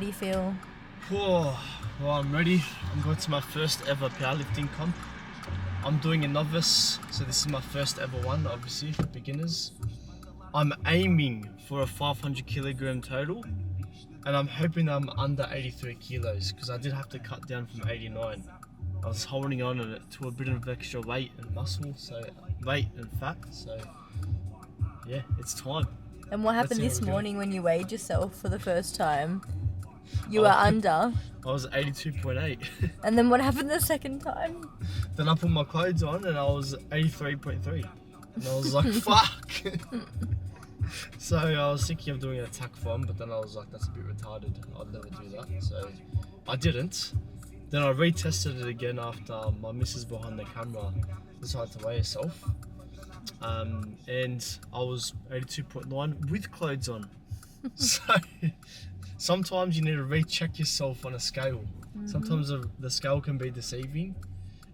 do you feel? Well, I'm ready. I'm going to my first ever powerlifting comp. I'm doing a novice, so this is my first ever one, obviously, for beginners. I'm aiming for a 500 kilogram total, and I'm hoping I'm under 83 kilos, because I did have to cut down from 89. I was holding on to a bit of extra weight and muscle, so weight and fat, so yeah, it's time. And what happened this morning when you weighed yourself for the first time? You were under. I was 82.8. And then what happened the second time? Then I put my clothes on and I was 83.3. And I was like, fuck. So I was thinking of doing an attack form, but then I was like, that's a bit retarded. I'd never do that. So I didn't. Then I retested it again after my missus behind the camera decided to weigh herself. And I was 82.9 with clothes on. So sometimes you need to recheck yourself on a scale. Sometimes the scale can be deceiving.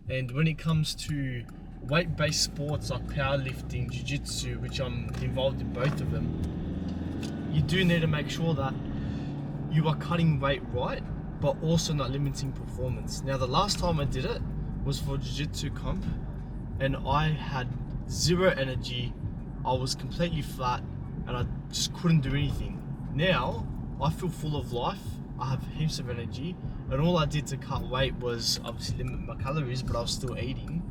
And when it comes to weight-based sports like powerlifting, jiu-jitsu, which I'm involved in both of them, you do need to make sure that you are cutting weight right, but also not limiting performance. Now, the last time I did it was for jiu-jitsu comp, and I had zero energy. I was completely flat, and I just couldn't do anything. Now, I feel full of life. I have heaps of energy, and all I did to cut weight was obviously limit my calories, but I was still eating,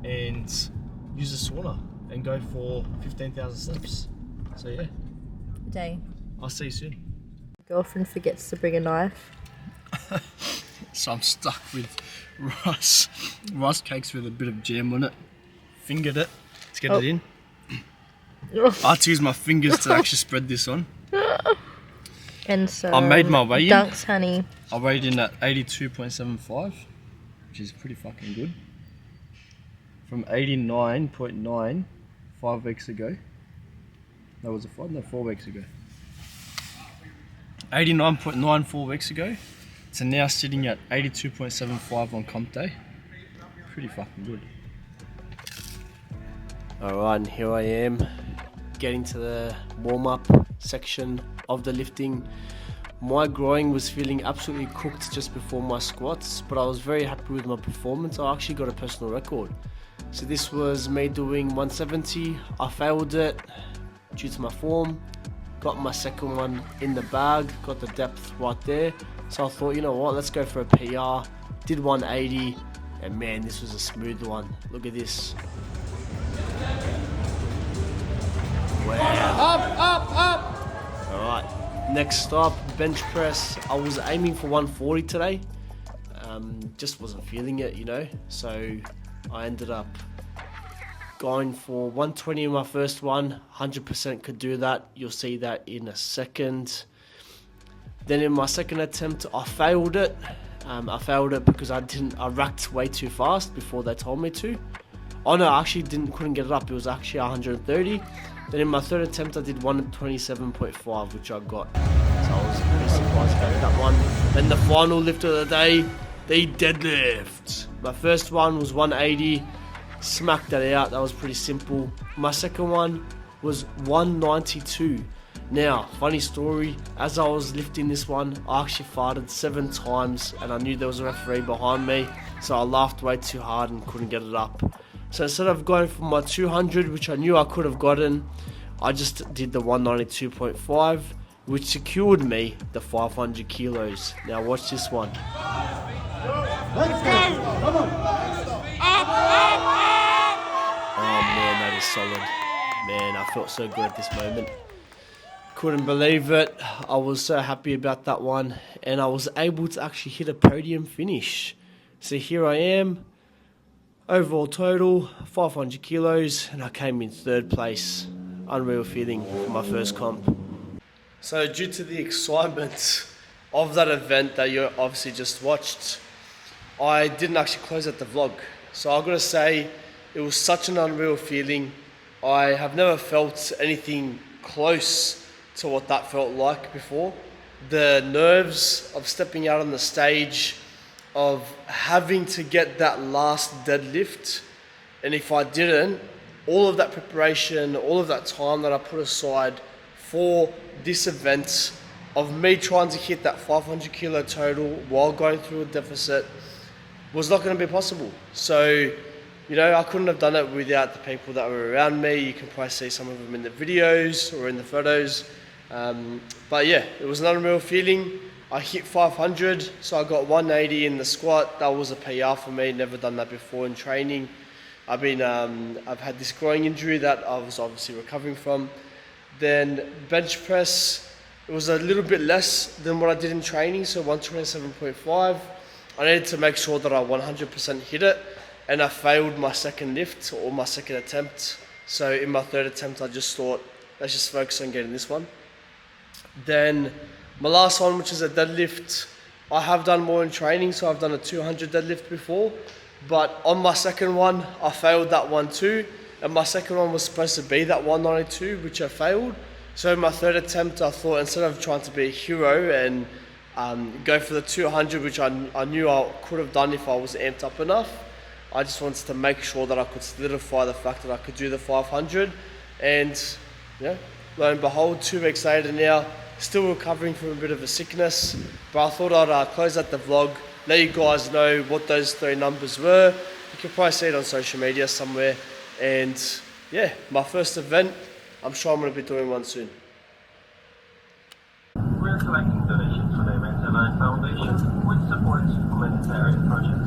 and use a sauna and go for 15,000 steps. So yeah. Day. I'll see you soon. Girlfriend forgets to bring a knife. So I'm stuck with rice cakes with a bit of jam on it. Fingered it. Let's get it in. I had to use my fingers to actually spread this on. And so I made my weigh in. Dunks, honey. I weighed in at 82.75, which is pretty fucking good. From 89.9 5 weeks ago. That was 4 weeks ago. 89.9 4 weeks ago. So now sitting at 82.75 on comp day. Pretty fucking good. Alright, and here I am getting to the warm-up section of the lifting. My groin was feeling absolutely cooked just before my squats, but I was very happy with my performance. I actually got a personal record. So this was me doing 170. I failed it due to my form. Got my second one in the bag, got the depth right there. So I thought, you know what, let's go for a PR. Did 180, and man, this was a smooth one. Look at this. Wow. Up. Alright, next up, bench press. I was aiming for 140 today. Just wasn't feeling it, you know. So I ended up going for 120 in my first one. 100% could do that. You'll see that in a second. Then in my second attempt, I failed it. I failed it because I racked way too fast before they told me to. Oh no, I actually couldn't get it up. It was actually 130. Then in my third attempt, I did 127.5, which I got. So I was pretty surprised about that one. Then the final lift of the day, the deadlift. My first one was 180. Smacked that out. That was pretty simple. My second one was 192. Now, funny story, as I was lifting this one, I actually farted 7 times, and I knew there was a referee behind me, so I laughed way too hard and couldn't get it up. So instead of going for my 200, which I knew I could have gotten, I just did the 192.5, which secured me the 500 kilos. Now watch this one. Let's go! Come on! Oh man, that is solid. Man, I felt so good at this moment. Couldn't believe it. I was so happy about that one, and I was able to actually hit a podium finish. So here I am, overall total 500 kilos, and I came in 3rd place. Unreal feeling for my first comp. So due to the excitement of that event that you obviously just watched, I didn't actually close out the vlog. So I've got to say, it was such an unreal feeling. I have never felt anything close to what that felt like before. The nerves of stepping out on the stage, of having to get that last deadlift, and if I didn't, all of that preparation, all of that time that I put aside for this event of me trying to hit that 500 kilo total while going through a deficit was not going to be possible. So, you know, I couldn't have done it without the people that were around me. You can probably see some of them in the videos or in the photos. But yeah, it was an unreal feeling. I hit 500, so I got 180 in the squat. That was a PR for me, never done that before in training. I've had this groin injury that I was obviously recovering from. Then bench press, it was a little bit less than what I did in training, so 127.5. I needed to make sure that I 100% hit it, and I failed my second lift or my second attempt. So in my third attempt, I just thought, let's just focus on getting this one. Then my last one, which is a deadlift, I have done more in training, so I've done a 200 deadlift before, but on my second one, I failed that one too, and my second one was supposed to be that 192, which I failed. So in my third attempt, I thought instead of trying to be a hero and go for the 200, which I knew I could have done if I was amped up enough, I just wanted to make sure that I could solidify the fact that I could do the 500. And yeah, lo and behold, 2 weeks later now, still recovering from a bit of a sickness, but I thought I'd close out the vlog, let you guys know what those 3 numbers were. You can probably see it on social media somewhere. And yeah, my first event, I'm sure I'm going to be doing one soon. We're collecting donations for the Mental Life Foundation, which supports humanitarian projects.